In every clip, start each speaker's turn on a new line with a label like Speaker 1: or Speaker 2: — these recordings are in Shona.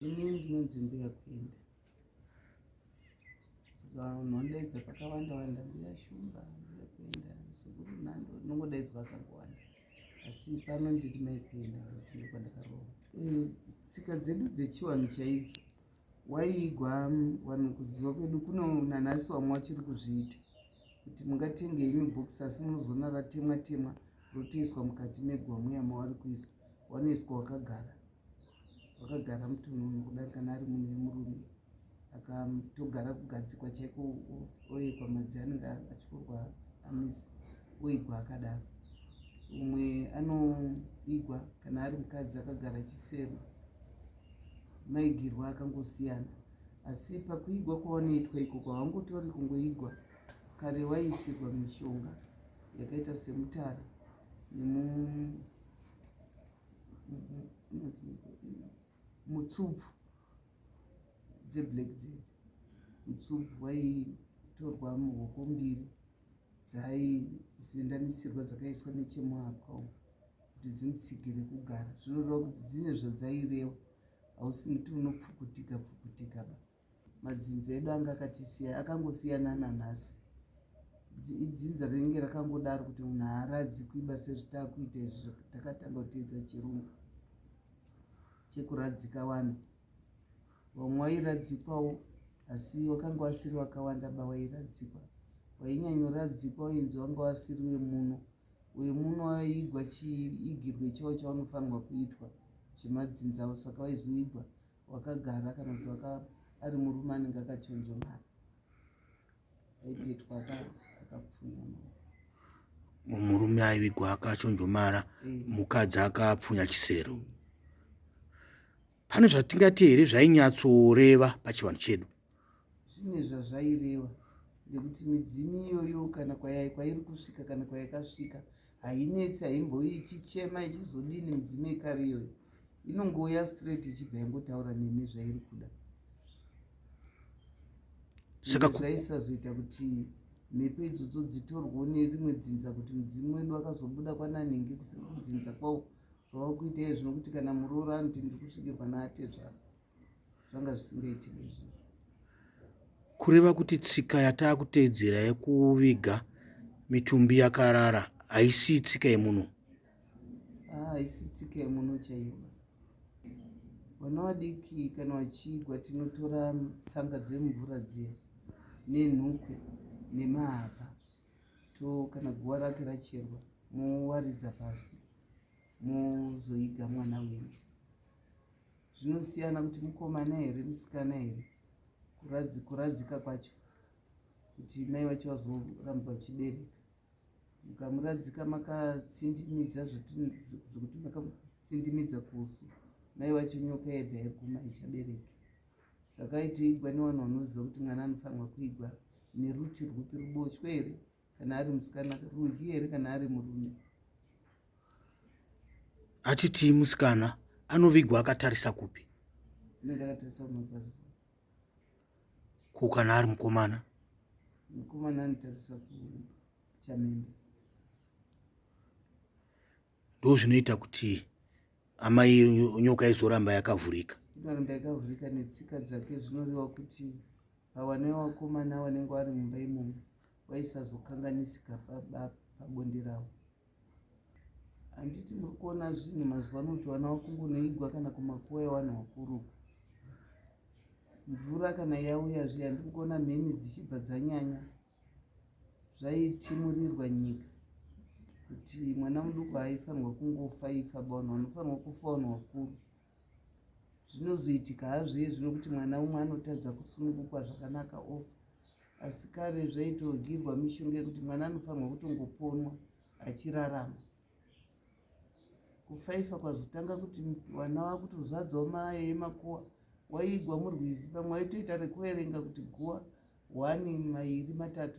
Speaker 1: Inini ndinonzvimbo yakuenda saka unondaidza pakawanda mbuya shumba mbuya kuenda sekuru nhando inongodaidzwa akangowanda asi pano nditi mai kuenda nekuti ndokwandakarohwa. Tsika dzedu dzechivanhu chaidzo waiigwa vanhu kuziva kwedu kuno nanhasi vamwe vachiri kuzviita kuti mungatenge imibhokisi asi munozoona ratemwa rotoiswa mukati megwa muya mavari kuiswa wanoiswa wakagara mutunhu kudai kana ari munhu wemurume akatogara kugadzikwa chaiko oekwa mabvi anenge achikorwa amiswa oigwa akadaro. Umwe anoigwa kana ari mukadzi akagara chisero. Maigirwa akangosiyana asi pakuigwa kwavanoitwa ikoko havangotori kungoigwa. Kare waiisirwa mishonga yakaita semutara mutsubvu dzeblack dzedzi. Mutsubvu waitorwa muhoko mbiri dzaizendamisirwa dzakaiswa nechemuhapwa kuti dzimutsigire kugara. Zvinoreva kuti dzine zvadzaireva hausi muti unopfukutika ba. Madzinza edu anga akatisiya akangosiyana nanhasi. Idzinza rinenge rakangodaro kuti munhu haaradzikwi basa zvitaakuita izvi takatanga kuteedza chirungu chekuradzika vanhu. Vamwe wairadzikwawo asi wakanga wasiri wakawanda ba wairadzikwa. Wainyanyoradzikwa wainzi wanga wasiri wemuno waiigwa chiigirwe chavo chavanofanirwa kuitwa chemadzinza saka waizoigwa wakagara kana kuti ari murume anenge akachonjomara aipetwa akapfunya
Speaker 2: murume aivigwa akachonjomara mukadzi akapfunya chisero. Pane zvatingati here zvainyatsoreva pachivanhu chedu?
Speaker 1: Zvine zvazvaireva nekuti midzimu iyoyo kana kwairi kusvika kana kwayakasvika hainetsi, haimboi ichichema ichizodini. Midzimu yekare iyoyo inongouya straight ichibva yangotaura nemi zvairi kuda. Saka zvaisazoita kuti mhepo idzodzo dzitorwewo nerimwe dzinza kuti mudzimu wedu akazobuda kwananhingi kusiri kudzinza kwawo zvava kuita izvo nokuti kana muroora anoti ndiri kusvikirwa naatezvara zvanga zvisingaitiki izvozvo.
Speaker 2: Kureva kuti tsika yataakuteedzera yekuviga mitumbi yakarara haisi tsika yemuno?
Speaker 1: Haisi tsika yemuno chaiyo. Vana vadiki kana vachiigwa tinotora tsanga dzemumvura dziya nenhukwe nemahapa kana guva rake racherwa mowaridza pasi mozoiga mwana wenyu. Zvinosiyana kuti mukomana here musikana here kuradzika kwacho kuti mai vacho vazoramba vachibereka. Mukamuradzika makatsindimidza zvekuti makatsindimidza kusu mai vacho nyoka yebva yaguma ichabereka. Saka itoigwa nevanhu vanoziva kuti mwana anofanirwa kuigwa neruti rwupi, ruboshwe here kana ari musikana, rudyi here kana ari murume.
Speaker 2: Atiti musikana anovigwa akatarisa kupi?
Speaker 1: Anenge akatarisa kumapazi.
Speaker 2: Kana ari mukomana?
Speaker 1: Mukomana anotarisa kuchamende.
Speaker 2: Ndo zvinoita kuti amai nyoka izoramba yakavhurika.
Speaker 1: Inoramba yakavhurika netsika dzake. Zvinoreva kuti pavana vakomana vanenge vari mumba imomo vaisazokanganisika pabonde ravo. Handiti muri kuona zvinhu mazuva ano kuti vana vakungonoigwa kana kumakuva evanhu vakuru. Mvura kana yauya zviya ndiri kuona mheni dzichibva dzanyanya. Zvaitimurirwa nyika kuti mwana muduku haifanirwa kungofa ifa ba, vanhu vanofanirwa kufa vanhu vakuru. Zvinozoitika hazvizvi nokuti mwana umwe anotadza kusunungukwa zvakanaka ofa. Asi kare zvaitogirwa mishonga yekuti mwana anofanirwa kutongoponwa achirarama. Kufaifa kwazotanga kuti vana vakutozadzawo mae emakuva waiigwa murwizi. Pamwe waitoita rekuverenga kuti guva 1, 2, 3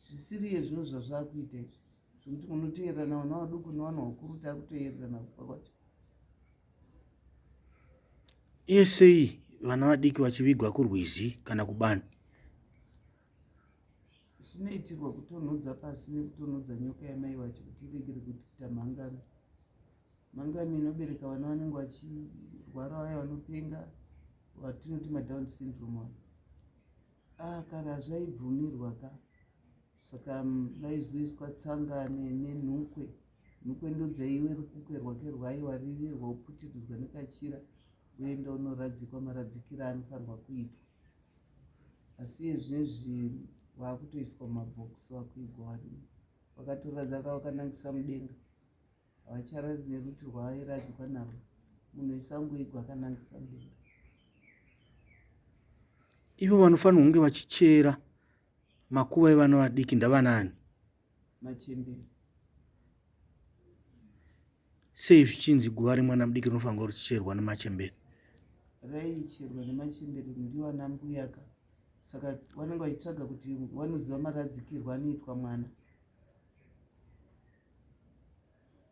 Speaker 1: zvisiri izvo zvazvakuita izvi zvokuti munoteerana vana vaduku nevanhu vakuru taakutoererana kufa kwacho.
Speaker 2: Sei vana vadiki vachivigwa kurwizi kana kubani?
Speaker 1: Zvinoitirwa kutonhodza pasi nekutonhodza nyoka yamai vacho kuti iregere kuita mhangami inobereka vana vanenge vachirwara vaya vanopenga vatinoti madown syndrome kana zvaibvumirwa saka vaizoiswa tsanga nenhukwe. Nhukwe ndo dzaiwe rukukwe rwake rwaiwaririrwa uputiridzwa nekachira uenda unoradzikwa maradzikiro anofanirwa kuitwa. Asi izvezvi vakutoiswa mumabhokisi vakuigwa varimo, vakatoradza vakanangisa mudenga, havacharari neruti rwaairadzikwa narwo. Munhu isangoigwa akanangisa mudenga.
Speaker 2: Ivo vanofanirwa kunge vachichera makuva evana vadiki ndavanani?
Speaker 1: Machembere.
Speaker 2: Sei zvichinzi guva remwana mudiki rinofanirwa richicherwa nemachembere?
Speaker 1: Raicherwa nemachembere ndiwo ana mbuyaka, saka vanenge vachitsvaga kuti vanoziva maradzikirwo anoitwa mwana,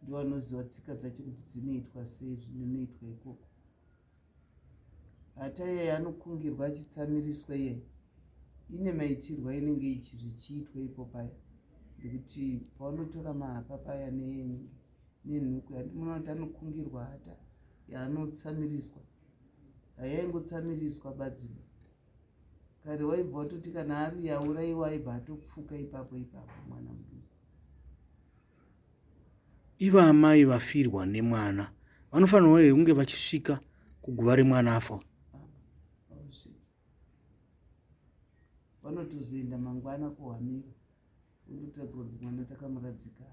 Speaker 1: ndiwo vanoziva tsika dzacho kuti dzinoitwa sei zvinoitwa ikoko. Hata iyeye anokungirwa achitsamiriswa, iyeye ine maitirwo ainenge zvichiitwa ipo paya, ndekuti paunotora mahapa paya nenhukwe munoti anokungirwa hata yaanotsamiriswa. Hayaingotsamiriswa badzima. Kare waibva watoti kana ari yauraiwa aibva atopfuka ipapo mwana muduku.
Speaker 2: Ivo amai vafirwa nemwana vanofanirwa here kunge vachisvika kuguva remwana afa?
Speaker 1: Vanotozoenda mangwana kuhwamira undotadzwa kuti mwana takamuradzika.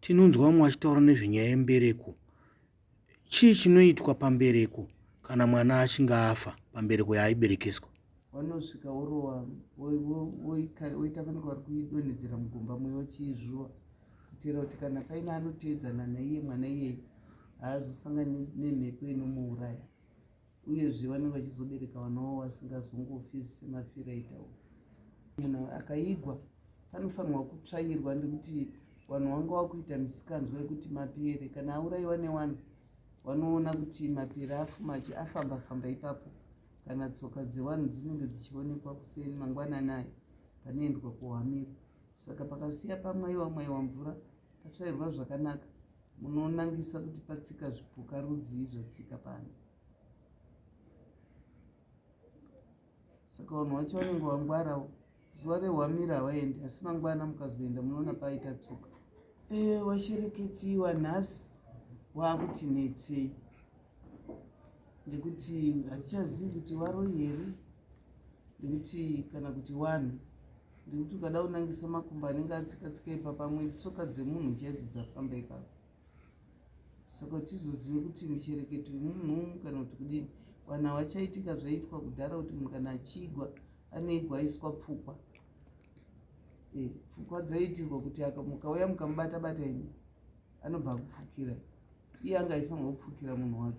Speaker 2: Tinonzwa vamwe vachitaura nezvenyaya yembereko. Chii chinoitwa pambereko kana mwana achinge afa pambereko yaaiberekeswa?
Speaker 1: Vanosvika orowa woita vanenge vari kuidonhedzera mugomba mwe vachiizvuwa kuitira kuti kana paine anoteedzana naiye mwana iyeye haazosangani nemhepo inomuuraya. Uyezve vanenge vachizobereka vana wavo vasingazongofi semafira aitawo. Munhu akaigwa panofanirwa kutsvairwa, ndekuti vanhu vanga vakuita misikanzwa yekuti mapere kana auraiwa nevanhu vanoona kuti mapere afamba ipapo, kana tsoka dzevanhu dzinenge dzichionekwa kuseri mangwanani aya panoendwa kuhwamira. Saka pakasiya pamwaiwa mvura patsvairwa zvakanaka, munonangisa kuti patsika zvipuka rudzii zvatsika pano. Saka vanhu vacho vanenge vangwarawo, zuva rehwamira havaendi, asi mangwana mukazoenda munoona paita tsoka. Vashereketi wanhasi waakuti netsei, ndekuti hatichazivi kuti varoi here, ndekuti kana kuti vanhu, ndekuti ukada kunangisa makumbo anenge atsika ipapamwe tsoka dzemunhu chaidzo dzafamba ipapo. Saka tizozive kuti muchereketo wemunhu kana kuti kudini. Vanhu havachaitika zvaitwa kudhara kuti munhu kana achigwa anoigwa aiswa pfukwa. Pfukwa dzaitirwa kuti mukauya mukamubata imi anobva kupfukira, iye anga aifanirwa kupfukira munhu wake.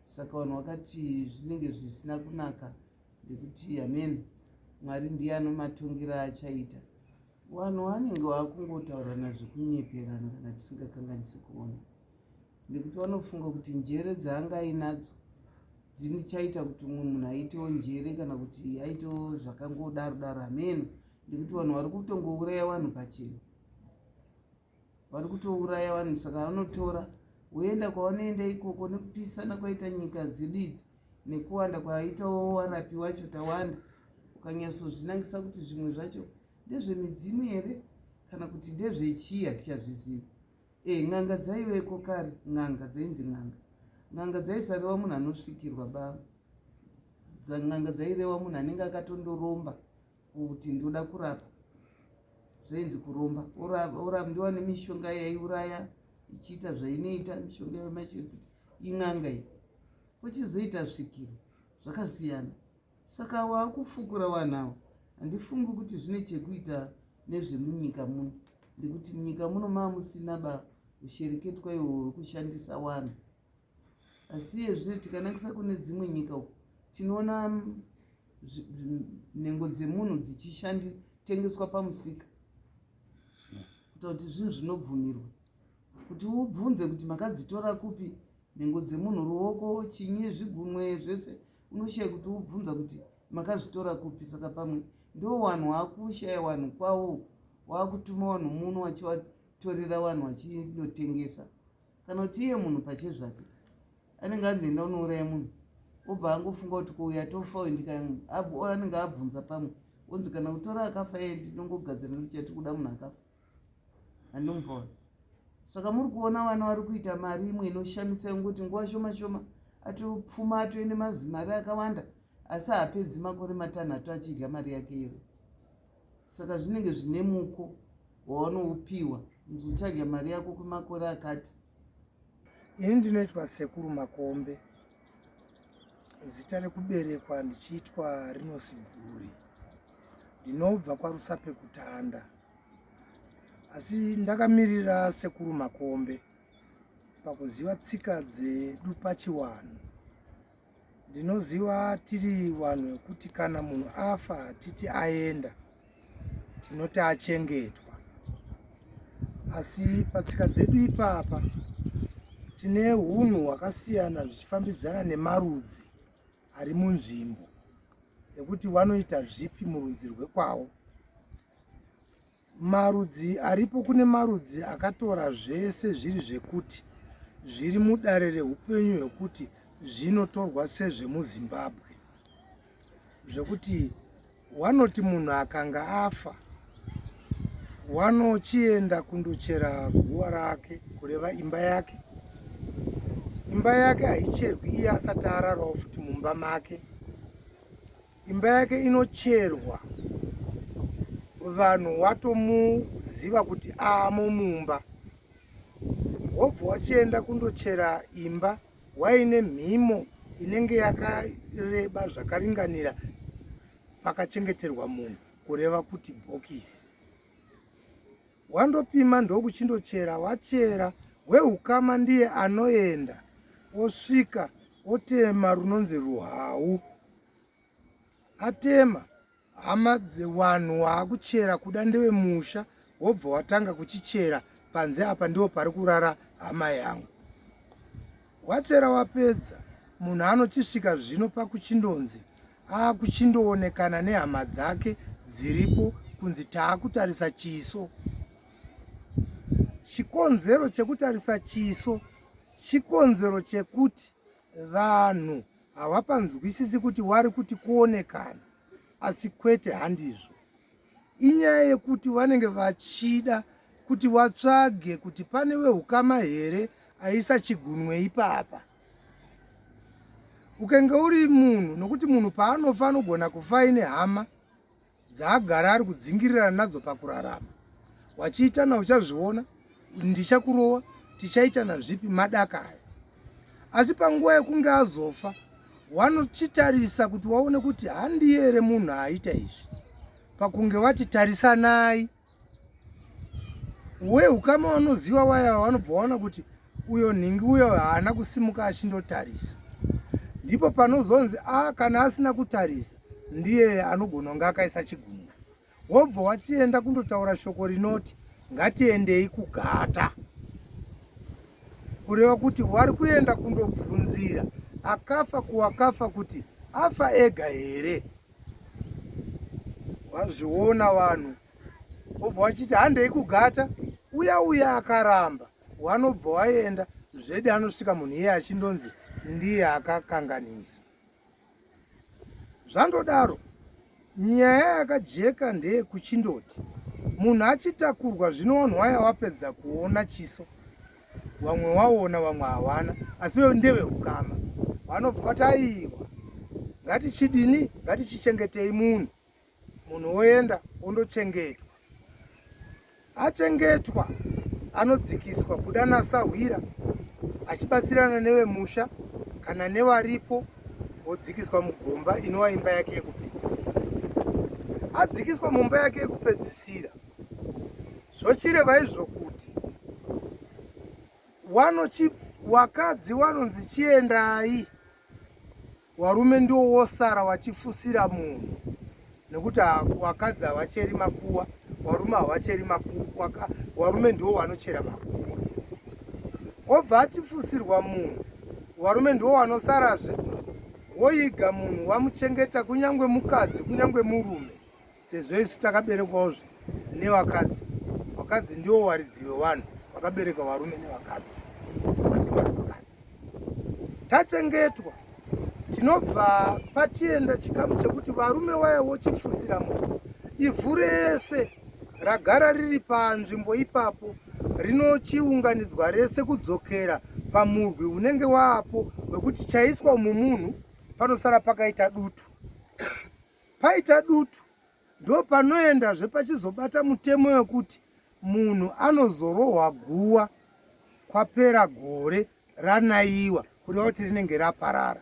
Speaker 1: Saka vanhu vakati zvinenge zvisina kunaka, ndekuti amen, Mwari ndiye anomatongera achaita. Vanhu vanenge vakungotaurana zvekunyeperana kana tisingakanganisi kuona, ndekuti vanofunga kuti njere dzaanga ainadzo dzinichaita kuti munhu aitewo njere kana kuti aitewo zvakangodaro. Amen. Ndekuti vanhu vari kutongouraya vanhu pachena, vari kutouraya vanhu. Saka vanotora woenda kwavanoenda ikoko nekupisana kwaita nyika dzedu idzi nekuwanda kwaitawo warapi wacho tawanda, ukanyatsozvinangisa kuti zvimwe zvacho ndezvemidzimu here kana kuti ndezvechii hatichazvizivi. N'anga dzaiveko kare, n'anga dzainzi n'anga dzaisareva munhu anosvikirwa n'anga dzaireva munhu anenge akatondoromba kuti ndoda kurapa, zvainzi kuromba. Ndiwa nemishonga yaiuraya ichiita zvainoita, mishonga yemachirikuti in'anga iyi. Kuchizoita svikiro zvakasiyana. Saka wakufukura vanhu avo handifungi kuti zvine chekuita nezvemunyika muno, ndekuti munyika muno maamusina ushereketwa ihwo hwekushandisa vanhu. Asi yezve tikanangisa kune dzimwe nyika uko tinoona nhengo dzemunhu dzichishanditengeswa pamusika, kuti zvinhu zvinobvumirwa kuti ubvunze kuti makadzitora kupi nhengo dzemunhu, ruoko, chinyi, zvigunwe zvese unoshaya kuti ubvunza kuti makazvitora kupi. Saka pamwe ndo vanhu vakushaya vanhu kwavo, vakutuma vanhu muno vachivatorera vanhu vachinotengesa, kana kuti iye munhu pache zvake anenge anzi enda unouraya munhu obva angofunga kuti kuuya tofawo anenge abvunza pamwe onzi kana kutora akafa ndinongogadzira ndichati kuda munhu akafa handimupaona. Saka muri kuona vana vari kuita mari imwe inoshamisa yekuti nguva shoma shoma atopfuma atoene mari akawanda asi haapedzi makore 6 achidya mari yake iyo. Saka zvinenge zvine muko wawanoupiwa kuti uchadya mari yako kwemakore akati.
Speaker 3: Ini ndinoitwa sekuru Makombe. Zita rekuberekwa ndichiitwa Rinosiguri. Ndinobva kwaRusape Kutanda. Asi ndakamirira sekuru Makombe pakuziva tsika dzedu pachiwanhu. Ndinoziva tiri vanhu vekuti kana munhu afa titi aenda tinoti achengetwa. Asi patsika dzedu ipapa tine hunhu hwakasiyana zvichifambirana nemarudzi ari munzvimbo ekuti vanoita zvipi murudzi rwekwavo. Marudzi aripo, kune marudzi akatora zvese zviri zvekuti zviri mudare reupenyu hwekuti zvinotorwa sezvemuZimbabwe, zvekuti wanoti munhu akanga afa wanochienda kundochera guwa rake, kureva imba yake. Imba yake haicherwi iye asati ararawo futi mumba make. Imba yake inocherwa vanhu watomuziva kuti aamo mumba. Wobva wachienda kundochera imba waine mhimo inenge yakareba zvakaringanira pakachengeterwa munhu, kureva kuti bhokisi. Wandopima ndokuchindochera, wachera wehukama ndiye anoenda osvika otema runonzi ruhau. Atema hama dzevanhu waakuchera kuda ndewemusha, wobva watanga kuchichera panze apa ndiwo pari kurara hama yangu. Wachera wapedza, munhu anochisvika zvino pakuchindonzi akuchindoonekana nehama dzake dziripo kunzi taakutarisa chiso. Chikonzero chekutarisa chiso chikonzero chekuti vanhu havapanzwisisi kuti wari kuti kuonekana, asi kwete handizvo. Inyaya yekuti vanenge vachida kuti watsvage kuti pane wehukama here aisa chigunwe ipapa. Ukenge uri munhu, nokuti munhu paanofa anogona kufa aine hama dzaagara ari kudzingirira nadzo pakurarama. Wachiitana uchazviona, ndichakurowa, tichaitana zvipi madakaya. Asi panguva yekunge azofa, wanochitarisa kuti waone kuti handi here munhu aita izvi. Pakunge wati tarisanai, wehukama wanoziva waya wanobva waona kuti uyo nhingi uyo haana kusimuka achindotarisa. Ndipo panozonzi kana asina kutarisa ndiye anogona kunge akaisa chigunwe. Wobva wachienda kundotaura shoko rinoti ngatiendei kugata, kureva kuti wari kuenda kundobvunzira akafa kuwakafa kuti afa ega here. Wazviona vanhu, wobva wachiti handei kugata, uya akaramba. Wanobva waenda zvede anosvika munhu iye achindonzi ndiye akakanganisa. Zvandodaro, nyaya yakajeka ndeye kuchindoti munhu achitakurwa zvino vanhu waya wapedza kuona chiso, vamwe waona vamwe hawana, asi wewe ndevehukama. Vanobva kuti aiwa, ngatichidini, ngatichichengetei munhu. Munhu woenda ondochengetwa. Achengetwa anodzikiswa kuda nasahwira, achibatsirana nevemusha kana nevaripo, odzikiswa mugomba inova imba yake yekupedzisira. Adzikiswa mumba yake yekupedzisira, zvochireva izvo kuti wakadzi wanonzi chiendai, varume ndiwo wosara wachifusira munhu, nekuti wakadzi havacheri makuwa, varume havacheri makuwa, varume ndiwo vanochera makuwa. Obva achifusirwa munhu, varume ndiwo vanosarazve, woiga munhu wamuchengeta, kunyange mukadzi kunyange murume, sezvo isu takaberekwawozve nevakadzi. Vakadzi ndiwo varidzi vevanhu, vakabereka varume nevakadzi. Tachengetwa, tinobva pachienda chikamu chekuti varume vaya vochifusira munhu. Ivhu rese ragara riri panzvimbo ipapo rinochiunganidzwa rese kudzokera pamurwi unenge waapo wekuti chaiswa mumunhu panosara pakaita dutu. Paita dutu ndo panoendazve pachizobata mutemo wekuti munhu anozorohwa guwa kwapera gore ranayiwa, kureva kuti rinenge raparara.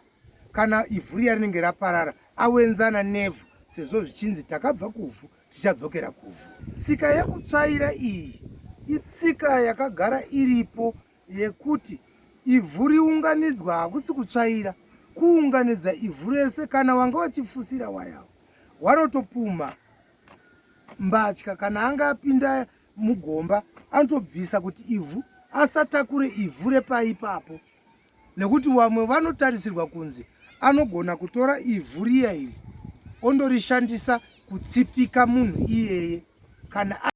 Speaker 3: Kana ivhu riya rinenge raparara awenzana nevhu, sezvo zvichinzi takabva kuvhu tichadzokera kuvhu. Tsika yekutsvaira iyi itsika yakagara iripo yekuti ivhu riunganidzwa hakusi kutsvaira, kuunganidza ivhu rese. Kana wanga wachifusira wayawo wanotopuma mbatya, kana anga apinda mugomba anotobvisa kuti ivhu asatakure ivhu repaipapo, nekuti vamwe vanotarisirwa kunzi anogona kutora ivhu riya iri ondorishandisa kutsipika munhu iyeye, kana